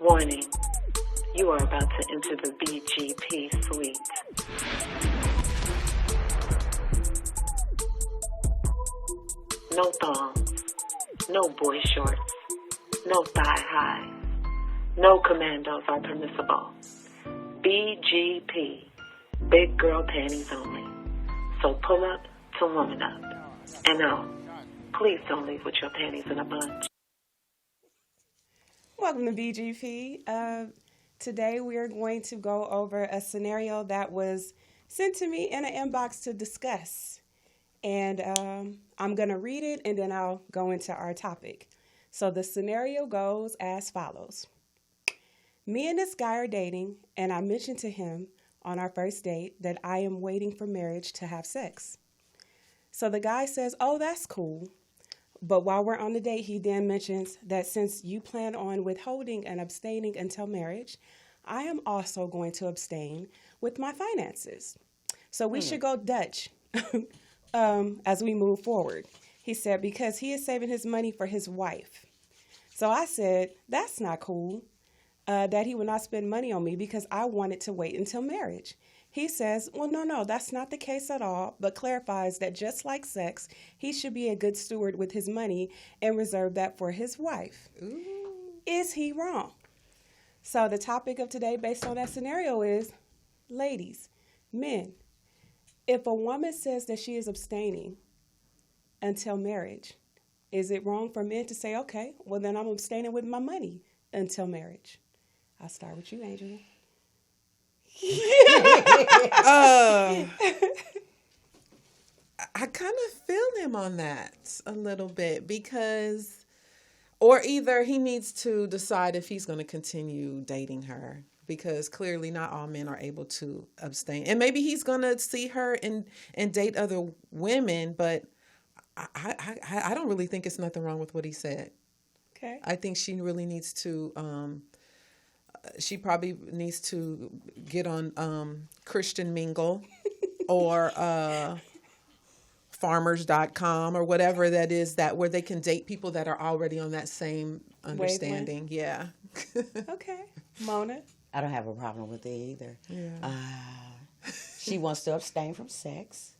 Warning, you are about to enter the BGP suite. No thongs, no boy shorts, no thigh highs, no commandos are permissible. BGP, big girl panties only. So pull up to woman up. And no, please don't leave with your panties in a bunch. Welcome to BGP. Today we are going to go over a scenario that was sent to me in an inbox to discuss. And I'm going to read it and then I'll go into our topic. So the scenario goes as follows. Me and this guy are dating, and I mentioned to him on our first date that I am waiting for marriage to have sex. So the guy says, oh, that's cool. But while we're on the date, he then mentions that since you plan on withholding and abstaining until marriage, I am also going to abstain with my finances. So we should go Dutch as we move forward. He said, because he is saving his money for his wife. So I said, that's not cool, that he would not spend money on me because I wanted to wait until marriage. He says, well, no, that's not the case at all, but clarifies that just like sex, he should be a good steward with his money and reserve that for his wife. Ooh. Is he wrong? So the topic of today based on that scenario is, ladies, men, if a woman says that she is abstaining until marriage, is it wrong for men to say, okay, well, then I'm abstaining with my money until marriage? I'll start with you, Adrianne. I kind of feel him on that a little bit because, or either he needs to decide if he's going to continue dating her because clearly not all men are able to abstain. And maybe he's going to see her and date other women, but I don't really think it's nothing wrong with what he said. Okay. I think she really needs to, she probably needs to get on Christian Mingle or farmers.com or whatever that is, that where they can date people that are already on that same understanding. Yeah. Okay. Mona? I don't have a problem with it either. Yeah. She wants to abstain from sex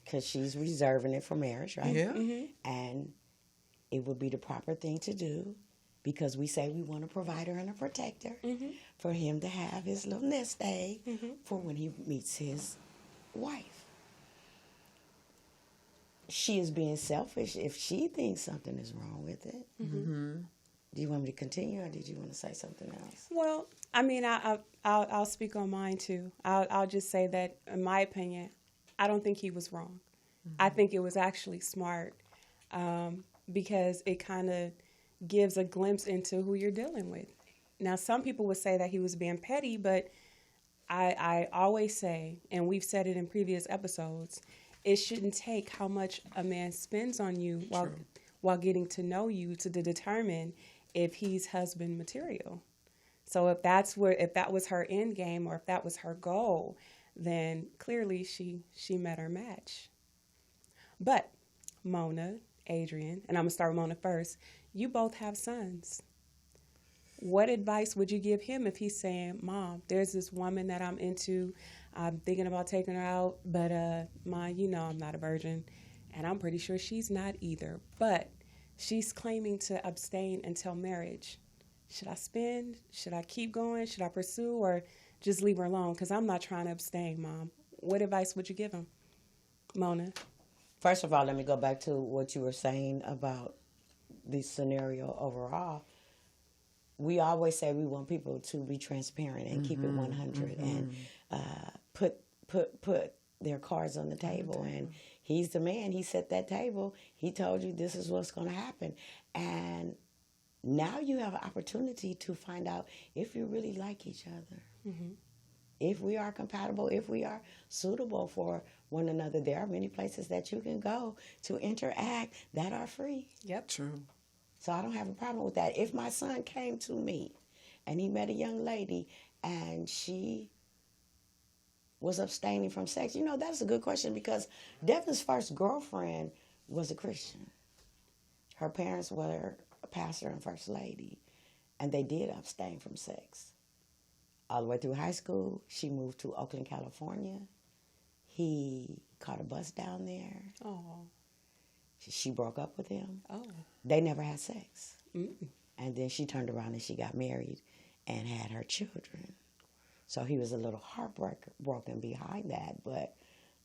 because she's reserving it for marriage, right? Yeah. Mm-hmm. And it would be the proper thing to do because we say we want a provider and a protector for him to have his little nest egg for when he meets his wife. She is being selfish if she thinks something is wrong with it. Mm-hmm. Do you want me to continue, or did you want to say something else? Well, I mean, I'll speak on mine too. I'll just say that, in my opinion, I don't think he was wrong. Mm-hmm. I think it was actually smart because it kind of gives a glimpse into who you're dealing with. Now, some people would say that he was being petty, but I always say, and we've said it in previous episodes, it shouldn't take how much a man spends on you while getting to know you to determine if he's husband material. So if that was her end game or if that was her goal, then clearly she met her match. But Mona, Adrianne, and I'm going to start with Mona first, you both have sons. What advice would you give him if he's saying, Mom, there's this woman that I'm into, I'm thinking about taking her out, but Mom, you know I'm not a virgin, and I'm pretty sure she's not either, but she's claiming to abstain until marriage. Should I spend? Should I keep going? Should I pursue, or just leave her alone? Because I'm not trying to abstain, Mom. What advice would you give him? Mona? First of all, let me go back to what you were saying about the scenario overall. We always say we want people to be transparent and keep it 100 and put their cards on the table. And he's the man. He set that table. He told you this is what's going to happen. And now you have an opportunity to find out if you really like each other. Mm-hmm. If we are compatible, if we are suitable for one another. There are many places that you can go to interact that are free. Yep. True. So I don't have a problem with that. If my son came to me and he met a young lady and she was abstaining from sex, you know, that's a good question because Devin's first girlfriend was a Christian. Her parents were a pastor and first lady. And they did abstain from sex. All the way through high school, she moved to Oakland, California. He caught a bus down there. Oh. She broke up with him. Oh. They never had sex. Mm. And then she turned around and she got married and had her children. So he was a little heartbroken behind that. But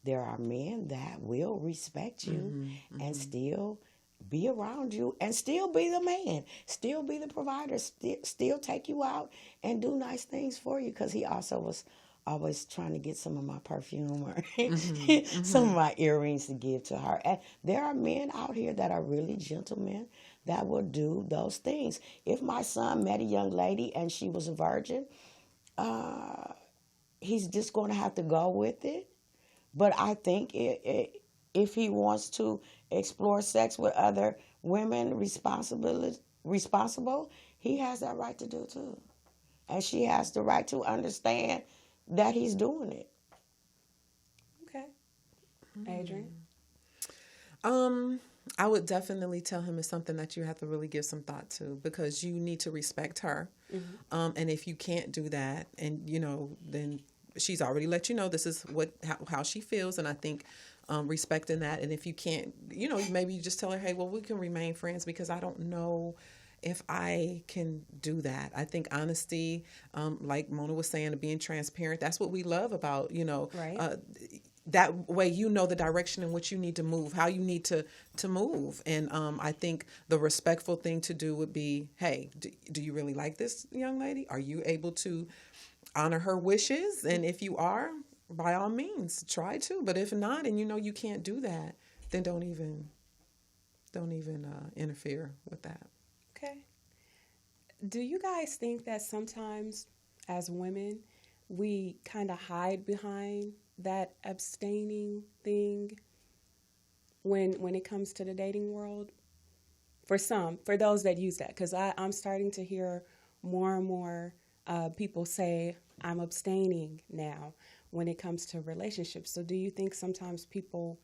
there are men that will respect you and still be around you and still be the man, still be the provider, still take you out and do nice things for you, because he also was always trying to get some of my perfume or some of my earrings to give to her. And there are men out here that are really gentlemen that will do those things. If my son met a young lady and she was a virgin, he's just going to have to go with it. But I think if he wants to explore sex with other women responsible, he has that right to do too. And she has the right to understand that he's doing it. Okay. Adrianne? I would definitely tell him it's something that you have to really give some thought to, because you need to respect her. And if you can't do that, and then she's already let you know this is how she feels, and I think respecting that. And if you can't, maybe you just tell her, hey, well, we can remain friends, because I don't know if I can do that. I think honesty, like Mona was saying, being transparent, that's what we love about, right. That way the direction in which you need to move, how you need to move. And I think the respectful thing to do would be, hey, do you really like this young lady? Are you able to honor her wishes? And if you are, by all means, try to. But if not, and you can't do that, then don't even interfere with that. Okay. Do you guys think that sometimes as women, we kind of hide behind that abstaining thing when it comes to the dating world? For those that use that, because I'm starting to hear more and more people say, I'm abstaining now when it comes to relationships. So do you think sometimes people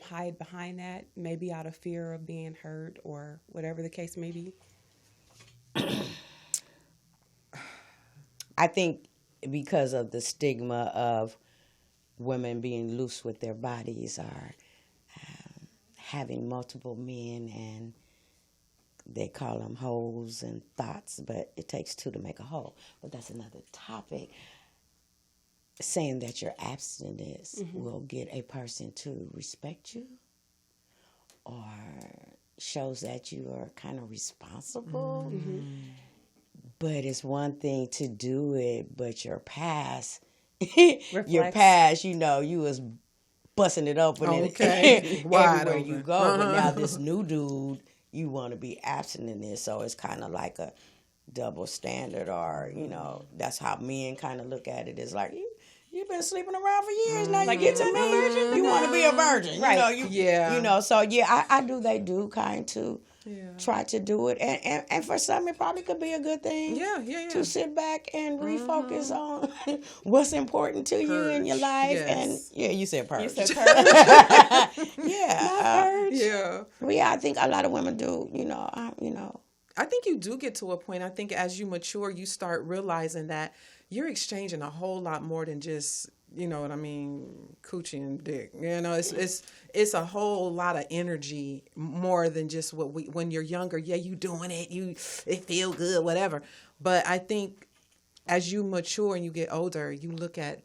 hide behind that, maybe out of fear of being hurt or whatever the case may be? I think because of the stigma of women being loose with their bodies, or having multiple men, and they call them hoes and thoughts, but it takes two to make a hole. But that's another topic. Saying that your abstinence will get a person to respect you, or shows that you are kind of responsible. But it's one thing to do it, but your past, you was busting it open everywhere you go. But now this new dude, you want to be abstinent in this, so it's kind of like a double standard, or that's how men kind of look at it. It's like you've been sleeping around for years. Now you get to me, you want to be a virgin, right? So I do. They do kind to try to do it, and for some it probably could be a good thing. To sit back and refocus on what's important to you in your life. And you said purge. You said purge. Well, I think a lot of women do. I think you do get to a point. I think as you mature, you start realizing that you're exchanging a whole lot more than just, coochie and dick. It's a whole lot of energy, more than just when you're younger. Yeah, you doing it, it feel good, whatever. But I think as you mature and you get older, you look at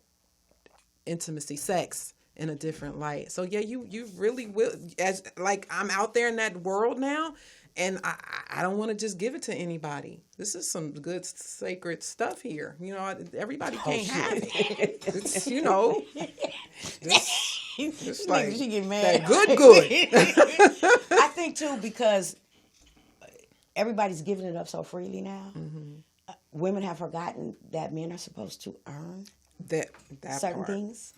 intimacy, sex, in a different light. So you really will. As like I'm out there in that world now. And I don't want to just give it to anybody. This is some good sacred stuff here. Everybody can't have it. It's, it's like she get mad. That good. I think too, because everybody's giving it up so freely now. Women have forgotten that men are supposed to earn that certain part. Things.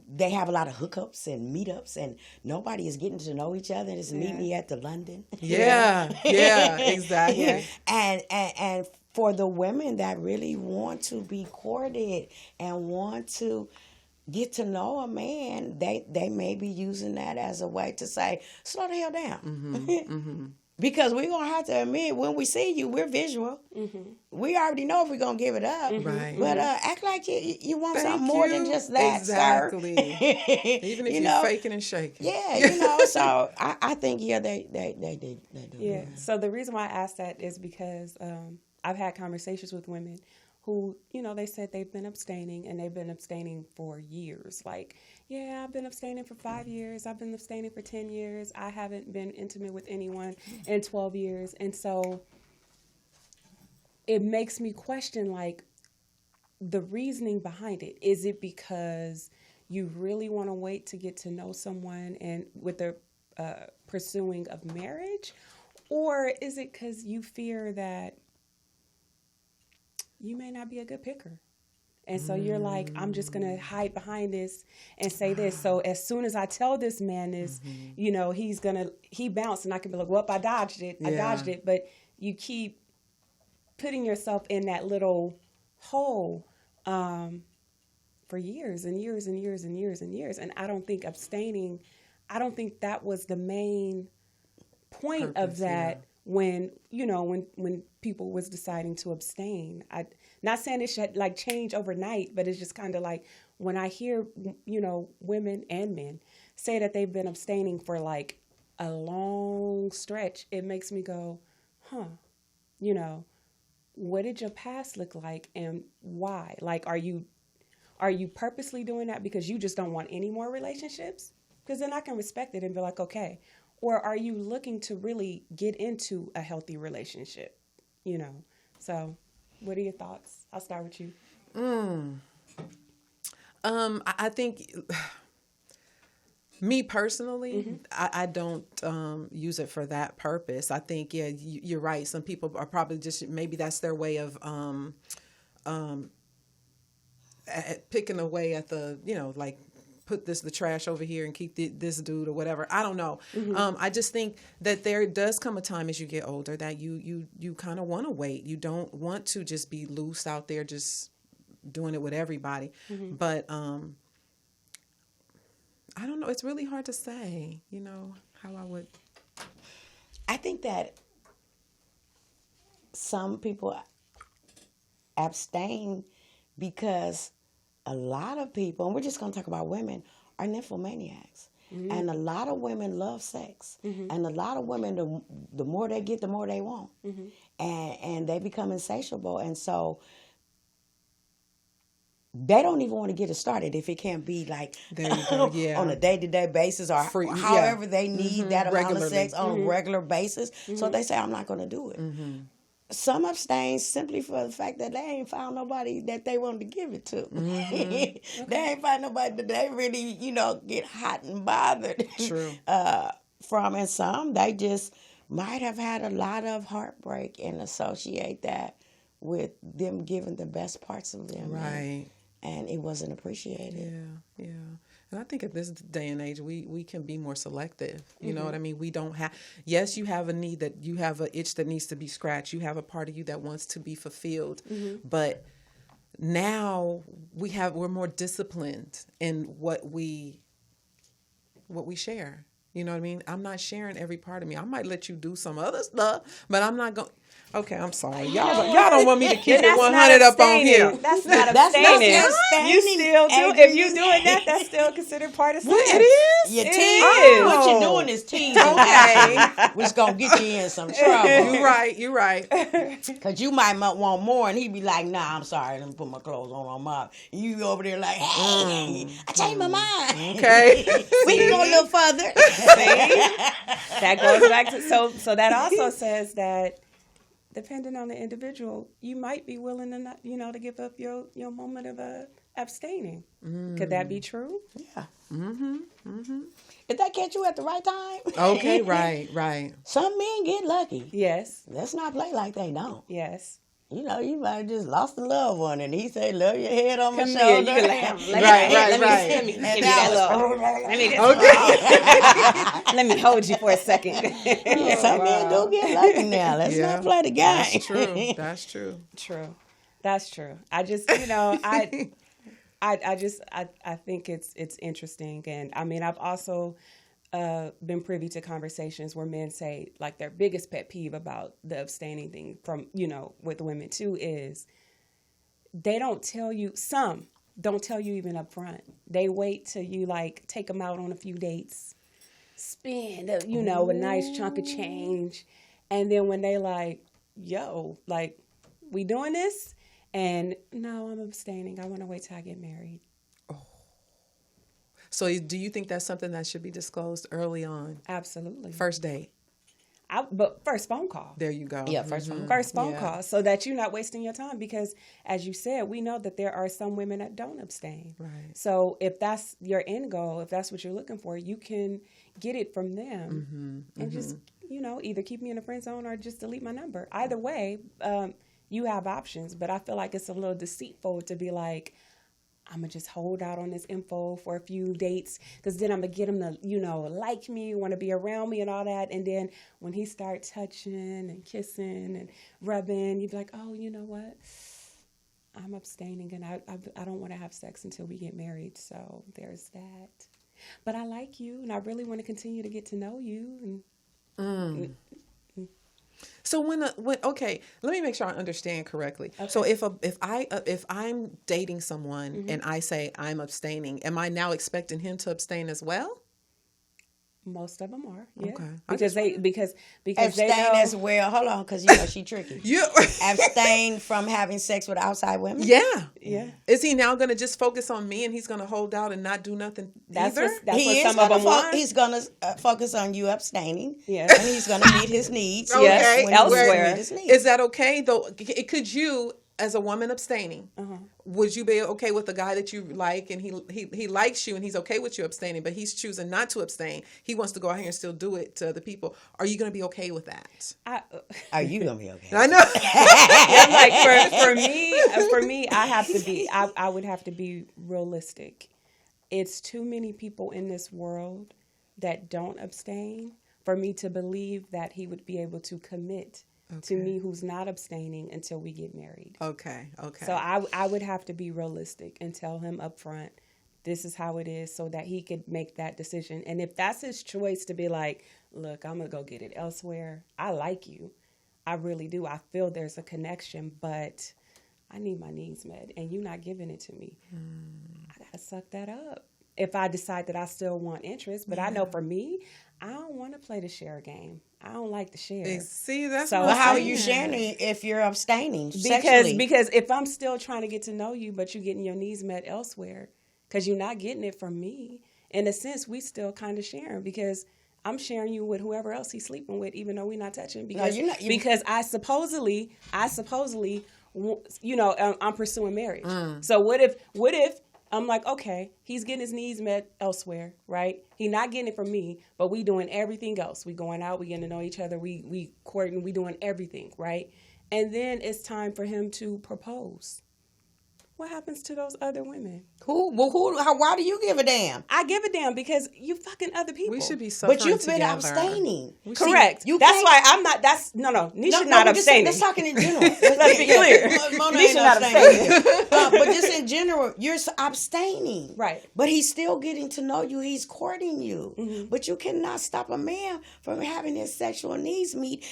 They have a lot of hookups and meetups, and nobody is getting to know each other. Just meet me at the London. Exactly. And for the women that really want to be courted and want to get to know a man, they may be using that as a way to say, slow the hell down. Because we're going to have to admit, when we see you, we're visual. Mm-hmm. We already know if we're going to give it up. Mm-hmm. Right. But act like you want Thank something more than just that, exactly. sir. Even if you're faking and shaking. Yeah, so I think, they do. Yeah. So the reason why I asked that is because I've had conversations with women who, they said they've been abstaining, and they've been abstaining for years. Like, yeah, I've been abstaining for 5 years. I've been abstaining for 10 years. I haven't been intimate with anyone in 12 years. And so it makes me question, like, the reasoning behind it. Is it because you really want to wait to get to know someone and with the pursuing of marriage? Or is it because you fear that you may not be a good picker? And so you're like, I'm just going to hide behind this and say this. So as soon as I tell this man this, he bounced, and I can be like, well, I dodged it. I dodged it. But you keep putting yourself in that little hole for years and years and years and years and years. And I don't think abstaining, that was the main point of that. When people was deciding to abstain. Not saying it should like change overnight, but it's just kind of like when I hear, women and men say that they've been abstaining for like a long stretch, it makes me go, what did your past look like and why? Like, are you purposely doing that because you just don't want any more relationships? Because then I can respect it and be like, okay. Or are you looking to really get into a healthy relationship? So what are your thoughts? I'll start with you. I think, me personally, I don't use it for that purpose. I think, you're right. Some people are probably just, maybe that's their way of picking away at the, like, put the trash over here and keep this dude or whatever. I don't know. I just think that there does come a time as you get older that you kind of want to wait. You don't want to just be loose out there just doing it with everybody. But I don't know. It's really hard to say, how I would. I think that some people abstain because a lot of people, and we're just going to talk about women, are nymphomaniacs. And a lot of women love sex. And a lot of women, the more they get, the more they want. And they become insatiable. And so they don't even want to get it started if it can't be like on a day-to-day basis or however they need that amount of sex on a regular basis. So they say, I'm not going to do it. Some abstain simply for the fact that they ain't found nobody that they wanted to give it to. They ain't found nobody that they really, get hot and bothered from. And some, they just might have had a lot of heartbreak and associate that with them giving the best parts of them. Right. And it wasn't appreciated. Yeah. And I think at this day and age, we can be more selective. You know what I mean? We don't have, yes, you have a need that you have an itch that needs to be scratched. You have a part of you that wants to be fulfilled. But now we're more disciplined in what we share. You know what I mean? I'm not sharing every part of me. I might let you do some other stuff, but I'm not going. Okay, I'm sorry. Y'all don't want me to keep it 100 up on here. That's not abstaining. You still do. If you're doing that, that's still considered part of sex. Well, it is? You're teasing. What you're doing is teasing. Okay. Which is going to get you in some trouble. You're right. Because you might want more, and he'd be like, nah, I'm sorry. Let me put my clothes on my. You be over there like, hey, I changed my mind. Okay. We can go a little further. That goes back to, so that also says that depending on the individual, you might be willing to not, to give up your moment of abstaining. Could that be true? Yeah. If that catch you at the right time. Okay, right. Some men get lucky. Yes. Let's not play like they don't. Yes. You might have just lost a loved one, and he say, "Love your head on my Come shoulder." Here, you can laugh. Right. Let me give you that look. Let me hold you for a second. Some men do get lucky now. Let's not play the game. That's true. That's true. I just, I think it's interesting, and I mean, I've also been privy to conversations where men say like their biggest pet peeve about the abstaining thing from, with women too is they don't tell you, some don't tell you even up front. They wait till you like take them out on a few dates, spend, a nice chunk of change. And then when they like, yo, like, we doing this? And no, I'm abstaining. I want to wait till I get married. So do you think that's something that should be disclosed early on? Absolutely. First date? But first phone call. There you go. Yeah, first phone call. First phone call, so that you're not wasting your time. Because, as you said, we know that there are some women that don't abstain. Right. So if that's your end goal, if that's what you're looking for, you can get it from them. And just, either keep me in the friend zone or just delete my number. Either way, you have options. But I feel like it's a little deceitful to be like, I'm going to just hold out on this info for a few dates because then I'm going to get him to, like me, want to be around me and all that. And then when he starts touching and kissing and rubbing, you'd be like, oh, you know what? I'm abstaining and I don't want to have sex until we get married. So there's that. But I like you and I really want to continue to get to know you. So when okay, let me make sure I understand correctly. Okay. So if I'm dating someone and I say I'm abstaining, am I now expecting him to abstain as well? Most of them are, yeah. Okay. Because abstain they know, as well. Hold on, because she tricky. Abstain from having sex with outside women. Yeah. Is he now going to just focus on me and he's going to hold out and not do nothing either? That's what some of them want. He's going to focus on you abstaining. Yeah. And he's going to meet his needs. Okay. Yes, elsewhere. Is that okay though? Could you, as a woman abstaining, would you be okay with a guy that you like and he likes you and he's okay with you abstaining, but he's choosing not to abstain? He wants to go out here and still do it to other people. Are you going to be okay with that? Are you going to be okay? I know. For me, I would have to be realistic. It's too many people in this world that don't abstain for me to believe that he would be able to commit to me who's not abstaining until we get married. Okay. So I would have to be realistic and tell him up front, this is how it is, so that he could make that decision. And if that's his choice to be like, look, I'm going to go get it elsewhere. I like you. I really do. I feel there's a connection, but I need my needs met and you're not giving it to me. I got to suck that up. If I decide that I still want interest, but I know for me, I don't want to play the share game. I don't like to share. See, that's so. How are you sharing if you're abstaining sexually? Because if I'm still trying to get to know you, but you're getting your needs met elsewhere, because you're not getting it from me. In a sense, we still kind of sharing because I'm sharing you with whoever else he's sleeping with, even though we're not touching. Because because I supposedly, I'm pursuing marriage. So what if I'm like, okay, he's getting his needs met elsewhere, right? He's not getting it from me, but we doing everything else. We going out, we getting to know each other, we courting, we doing everything, right? And then it's time for him to propose. What happens to those other women? Why do you give a damn? I give a damn because you fucking other people. We should be suffering But you've together. been abstaining. Correct. That's why I'm not. Nisha not abstaining. Let's talking in general. Let's be clear. Nisha not abstaining. But just in general, you're abstaining. Right. But he's still getting to know you. He's courting you. Mm-hmm. But you cannot stop a man from having his sexual needs met,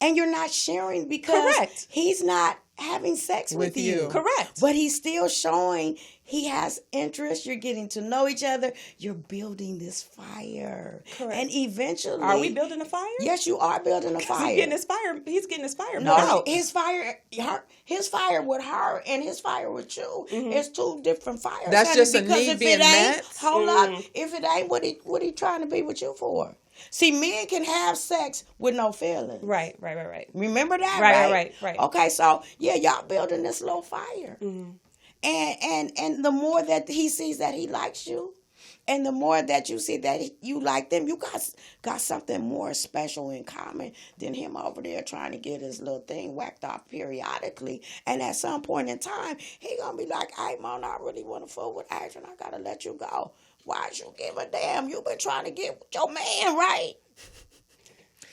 and you're not sharing because he's not having sex with you. Correct. But he's still showing he has interest. You're getting to know each other. You're building this fire. Correct. And eventually... Are we building a fire? Yes, you are building a fire. He's getting his fire. No, his fire with her and his fire with you is two different fires. That's just a need being met. Hold up. If it ain't, what he trying to be with you for? See, men can have sex with no feelings. Right. Remember that, right? Okay, so, yeah, y'all building this little fire. Mm-hmm. And the more that he sees that he likes you, and the more that you see that you like them, you got something more special in common than him over there trying to get his little thing whacked off periodically. And at some point in time, he going to be like, hey, Mona, I really want to fool with Adrianne. I got to let you go. Why'd you give a damn? You been trying to get with your man, right?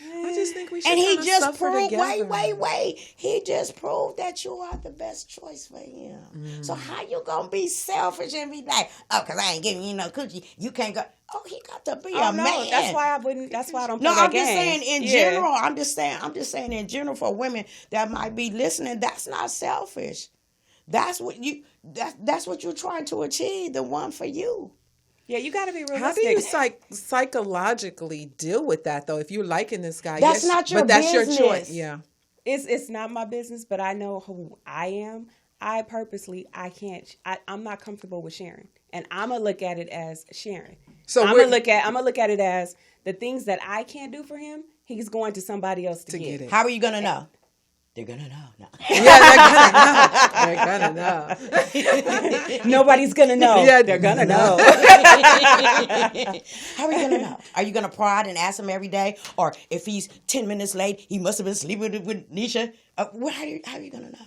I just think we should. And he just suffer proved, together. wait. He just proved that you are the best choice for him. So how you gonna be selfish and be like, oh, because I ain't giving you no coochie, you can't go. Oh, he got to be Oh, a no, man. that's why I wouldn't. That's why I don't. No, play that I'm just game. saying in general. I'm just saying in general for women that might be listening. That's not selfish. That's what you're trying to achieve. The one for you. Yeah, you got to be realistic. How do you psychologically deal with that though? If you're liking this guy, That's not your but that's business. your choice. Yeah, It's not my business, but I know who I am. I'm not comfortable with sharing, and I'm gonna look at it as sharing. So I'm gonna look at it as the things that I can't do for him. He's going to somebody else to get it. How are you gonna know? They're gonna know. No. Yeah, they're gonna know. Nobody's gonna know. Yeah, they're gonna know. How are you gonna know? Are you gonna prod and ask him every day, or if he's 10 minutes late, he must have been sleeping with Neisha? How are you gonna know?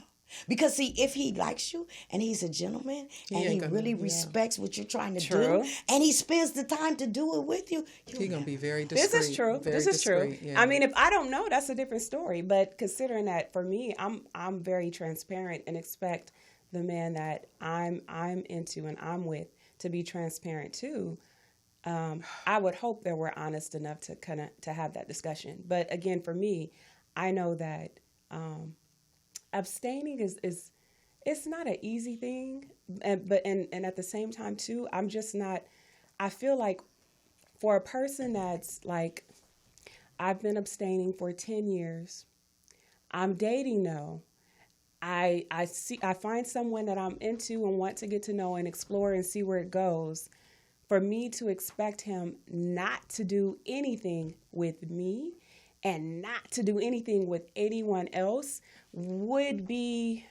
Because see, if he likes you and he's a gentleman and he really respects what you're trying to do, and he spends the time to do it with you, he's gonna be very discreet. This is true. This is true. Yeah. I mean, if I don't know, that's a different story. But considering that for me, I'm very transparent and expect the man that I'm into and I'm with to be transparent too. I would hope that we're honest enough to have that discussion. But again, for me, I know that. Abstaining is it's not an easy thing, and at the same time too, I'm just not. I feel like for a person that's like, I've been abstaining for 10 years. I'm dating now. I find someone that I'm into and want to get to know and explore and see where it goes. For me to expect him not to do anything with me and not to do anything with anyone else would be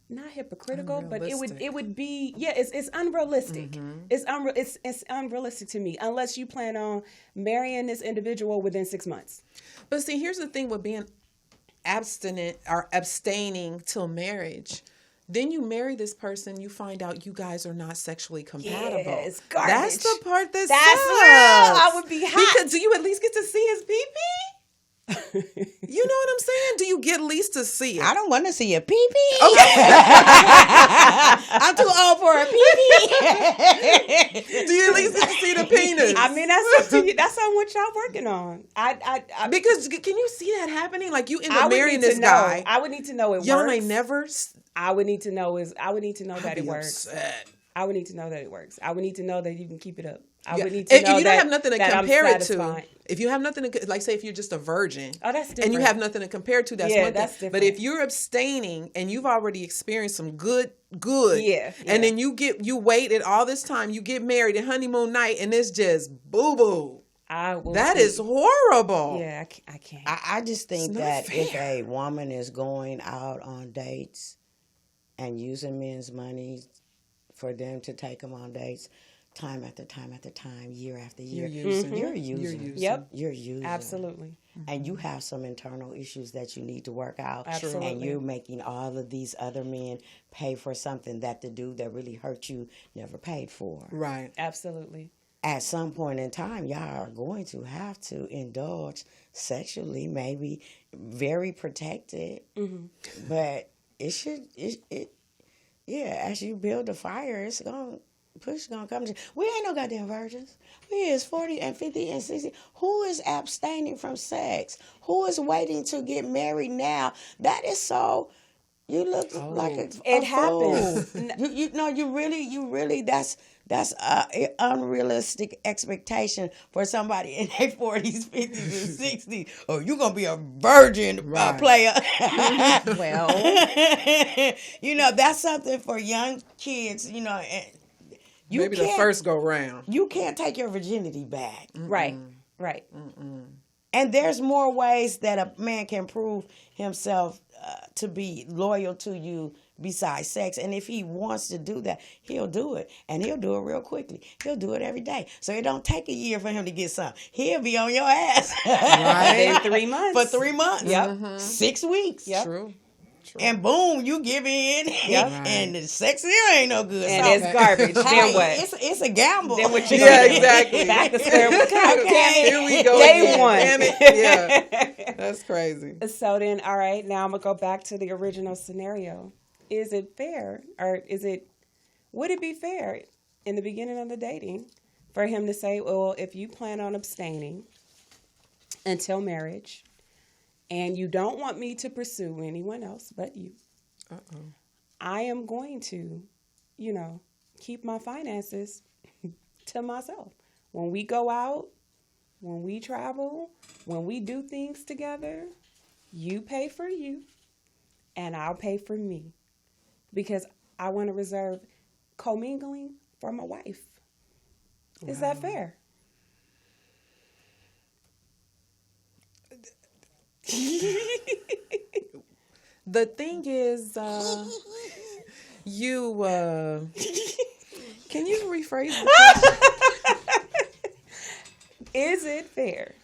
not hypocritical, but it would be it's unrealistic. Mm-hmm. It's unrealistic to me unless you plan on marrying this individual within 6 months. But see, here's the thing with being abstinent or abstaining till marriage. Then you marry this person, you find out you guys are not sexually compatible. Yeah, it's garbage. That's the part that's real. I would be hot. Because do you at least get to see his pee-pee? You know what I'm saying? Do you get at least to see it? I don't want to see a pee-pee. Okay. I'm too old for a pee-pee. Do you at least get to see the penis? I mean, that's on what y'all working on. Because can you see that happening? Like you end up marrying this guy. I would need to know it works. Y'all ain't never. I would need to know that it works. Upset. I would need to know that it works. I would need to know that you can keep it up. I Yeah. would need to know you don't have nothing to compare it to. satisfying. If you have nothing to, like, say, if you're just a virgin, that's different. and you have nothing to compare to, that's one thing. That's different. But if you're abstaining and you've already experienced some good, and then you wait and all this time, you get married at honeymoon night, and it's just boo boo. That is horrible. Yeah, I can't. I just think that if a woman is going out on dates and using men's money for them to take them on dates, time after time after time, year after year, you're a user. Yep. You're a user. Absolutely. And you have some internal issues that you need to work out. Absolutely. And you're making all of these other men pay for something that the dude that really hurt you never paid for. Right. Absolutely. At some point in time, y'all are going to have to indulge sexually, maybe very protected. Mm-hmm. But as you build the fire, push gonna come. We ain't no goddamn virgins. We is 40 and 50 and 60. Who is abstaining from sex? Who is waiting to get married now? That is so. You look like a it happens. You really. That's an unrealistic expectation for somebody in their 40s, 50s, and 60s. Oh, you're gonna be a virgin player. Well, that's something for young kids. Maybe the first go round. You can't take your virginity back. Right. And there's more ways that a man can prove himself to be loyal to you besides sex. And if he wants to do that, he'll do it. And he'll do it real quickly. He'll do it every day. So it don't take a year for him to get some. He'll be on your ass. Right. In 3 months. For 3 months. Yep. Mm-hmm. 6 weeks. Yep. True. And boom, you give in. Yep. And the sex here ain't no good. And it's garbage. Then what? It's a gamble. Then what you exactly. Back to square one. Okay. Here we go. Day one. Damn it. Yeah. That's crazy. So then, all right, now I'm going to go back to the original scenario. Is it fair, or would it be fair in the beginning of the dating for him to say, well, if you plan on abstaining until marriage and you don't want me to pursue anyone else but you, I am going to, keep my finances to myself. When we go out, when we travel, when we do things together, you pay for you and I'll pay for me, because I want to reserve commingling for my wife. Wow. Is that fair? The thing is, can you rephrase the question? Is it fair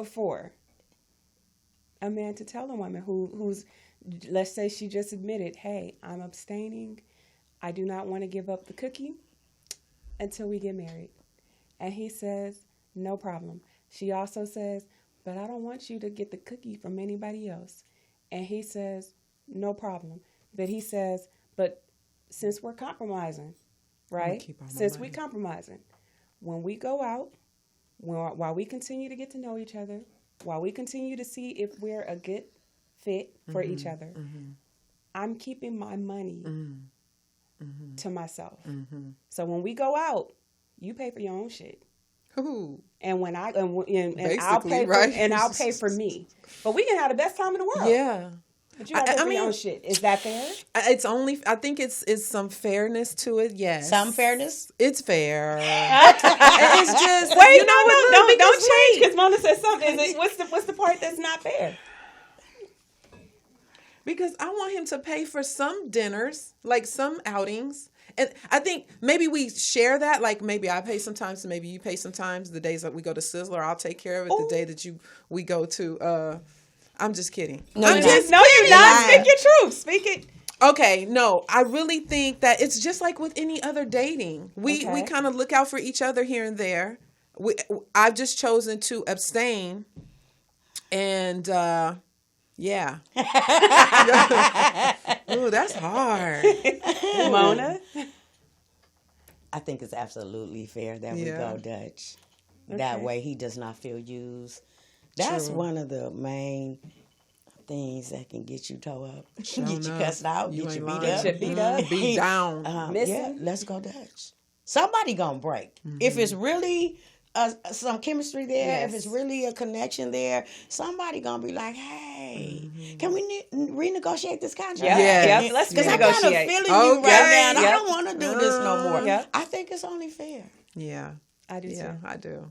for a man to tell a woman who's, let's say she just admitted, hey, I'm abstaining. I do not want to give up the cookie until we get married. And he says, no problem. She also says, but I don't want you to get the cookie from anybody else. And he says, no problem. But he says, but since we're compromising, right? Since we're compromising, when we go out, while we continue to get to know each other, while we continue to see if we're a good fit for each other, I'm keeping my money to myself. So when we go out, you pay for your own shit. Ooh. And when I'll pay for, and I'll pay for me. But we can have the best time in the world. Yeah. But you don't pay for your own shit. Is that fair? I think it's some fairness to it. Yes. Some fairness. It's fair. It's just wait. Don't change because Mona said something. What's the part that's not fair? Because I want him to pay for some dinners, like some outings. And I think maybe we share that. Like maybe I pay sometimes, maybe you pay sometimes. The days that we go to Sizzler, I'll take care of it. Ooh. The day that we go to, I'm just kidding. No, you're not. Speak your truth. Speak it. Okay, no, I really think that it's just like with any other dating. We kind of look out for each other here and there. I've just chosen to abstain, and yeah. Ooh, that's hard. Mona? I think it's absolutely fair that we go Dutch. Okay. That way he does not feel used. That's one of the main things that can get you toe up. Get you cussed out, get you beat up. Beat down. Yeah, let's go Dutch. Somebody gonna break. If it's really some chemistry there, if it's really a connection there, somebody gonna be like, hey, can we renegotiate this contract? Yeah. Let's renegotiate. Because I'm kind of feeling you right now, and I don't want to do this no more. Yeah. I think it's only fair. Yeah. I do too. I do.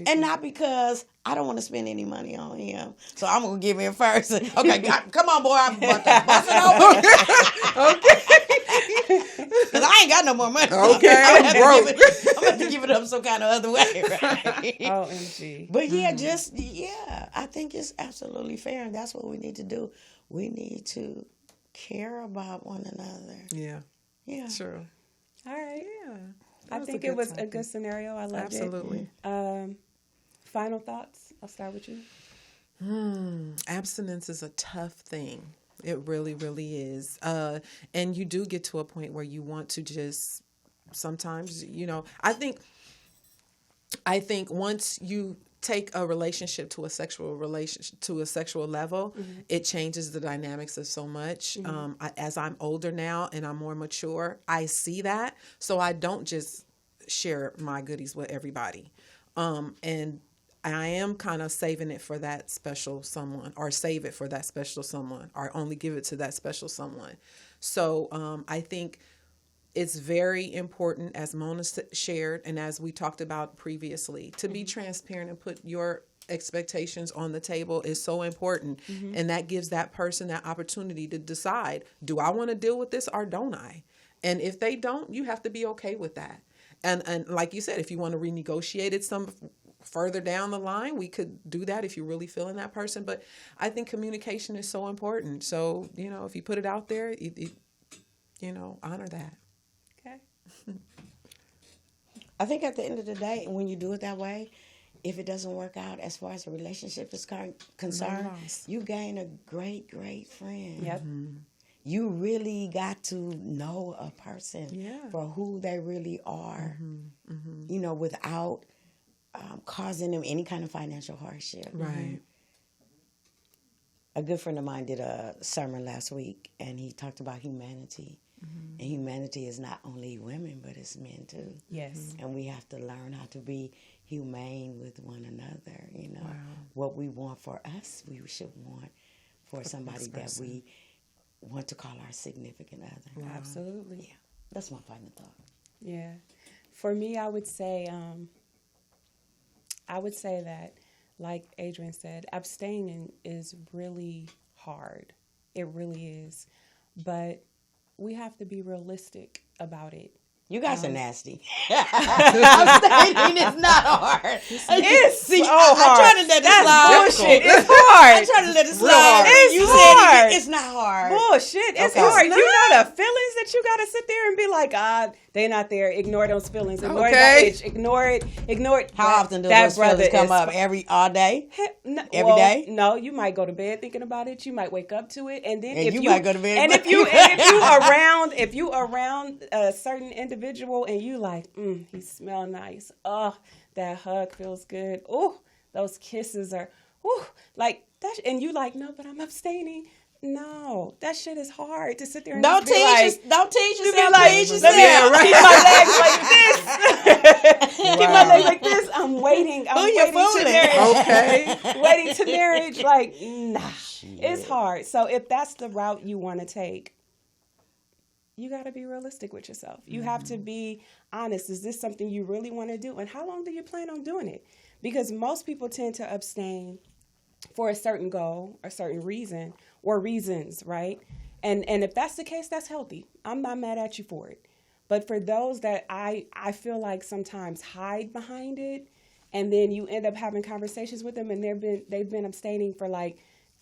And not because I don't want to spend any money on him. So I'm going to give in first. Okay, come on, boy. I'm about to bust it over. Okay. Because I ain't got no more money. Okay, I'm broke. I'm going to give it up some kind of other way, right? OMG. But I think it's absolutely fair. And that's what we need to do. We need to care about one another. Yeah. Yeah. True. All right. Yeah. I think it was a good scenario. I loved Absolutely. it. Final thoughts? I'll start with you. Abstinence is a tough thing. It really, really is. And you do get to a point where you want to just sometimes, I think once you take a relationship to a sexual level, it changes the dynamics of so much. As I'm older now and I'm more mature, I see that. So I don't just share my goodies with everybody. And I am kind of saving it for that special someone, or save it for that special someone, or only give it to that special someone. So I think it's very important, as Mona shared and as we talked about previously, to be transparent and put your expectations on the table is so important. And that gives that person that opportunity to decide, do I want to deal with this or don't I? And if they don't, you have to be okay with that. And like you said, if you want to renegotiate it some further down the line, we could do that if you're really feeling that person. But I think communication is so important. So, if you put it out there, honor that. I think at the end of the day, when you do it that way, if it doesn't work out as far as a relationship is concerned, you gain a great, great friend. Yep. you really got to know a person for who they really are, you know, without causing them any kind of financial hardship. Right. A good friend of mine did a sermon last week, and he talked about humanity. And humanity is not only women, but it's men too. Yes. And we have to learn how to be humane with one another. You know, what we want for us, we should want for somebody that we want to call our significant other. Wow. Absolutely. Yeah, that's my final thought. Yeah. For me, I would say that, like Adrianne said, abstaining is really hard. It really is. But we have to be realistic about it. You guys are nasty. Abstaining is not hard. It's so hard. I try to let it slide. Bullshit. It's hard. I try to let it slide. It's you hard. said it's not hard. Bullshit. It's hard. You know the feelings that you got to sit there and be like, they're not there. Ignore those feelings. Ignore that itch. Ignore it. Ignore it. How often do those feelings come up? All day? Every day? No, you might go to bed thinking about it. You might wake up to it, and then if you might go to bed. And if you around a certain individual and you like, he smell nice. Oh, that hug feels good. Oh, those kisses are, like that. And you like, no, but I'm abstaining. No, that shit is hard to sit there and don't teach yourself. Keep my legs like this. Keep my legs like this. I'm waiting. Waiting to marriage. Like, nah, it's hard. So if that's the route you want to take, you got to be realistic with yourself. You have to be honest. Is this something you really want to do? And how long do you plan on doing it? Because most people tend to abstain for a certain goal, a certain reason, or reasons, right? And if that's the case, that's healthy. I'm not mad at you for it. But for those that I feel like sometimes hide behind it, and then you end up having conversations with them, and they've been abstaining for like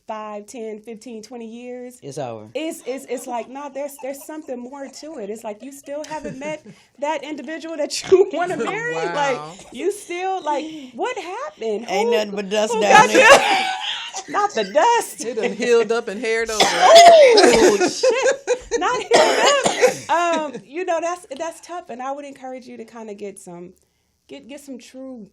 5, 10, 15, 20 years. It's over. It's like, no, there's something more to it. It's like you still haven't met that individual that you want to marry. Wow. Like, you still, like, what happened? Ain't nothing but dust down there. Not the dust. It done healed up and haired over. Oh, shit. Not healed up. You know, that's tough. And I would encourage you to kind of get some true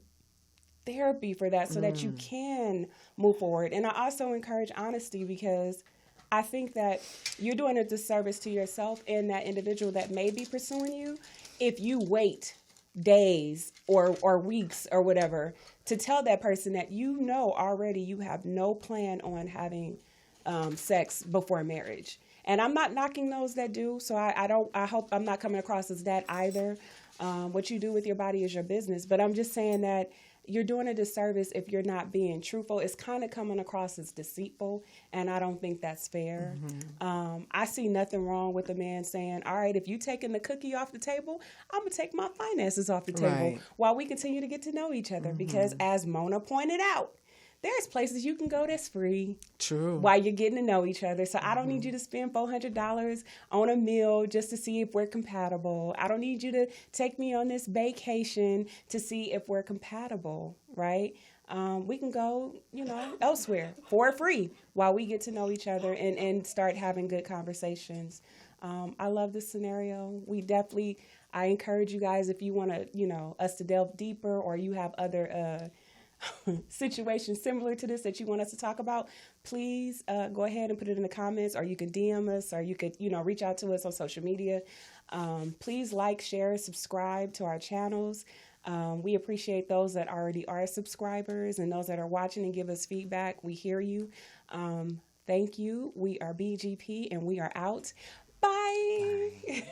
therapy for that so that you can move forward. And I also encourage honesty, because I think that you're doing a disservice to yourself and that individual that may be pursuing you if you wait days or weeks or whatever to tell that person that you know already you have no plan on having sex before marriage. And I'm not knocking those that do, so I hope I'm not coming across as that either. What you do with your body is your business, but I'm just saying that you're doing a disservice if you're not being truthful. It's kind of coming across as deceitful, and I don't think that's fair. Mm-hmm. I see nothing wrong with a man saying, all right, if you taking the cookie off the table, I'm going to take my finances off the table while we continue to get to know each other. Mm-hmm. Because as Mona pointed out, there's places you can go that's free. True. While you're getting to know each other. So I don't need you to spend $400 on a meal just to see if we're compatible. I don't need you to take me on this vacation to see if we're compatible, right? We can go, elsewhere for free while we get to know each other and start having good conversations. I love this scenario. I encourage you guys, if you want to, us to delve deeper, or you have other situations similar to this that you want us to talk about, please go ahead and put it in the comments, or you can DM us, or you could reach out to us on social media. Please like, share, subscribe to our channels. We appreciate those that already are subscribers and those that are watching and give us feedback. We hear you. Thank you. We are BGP and we are out. Bye.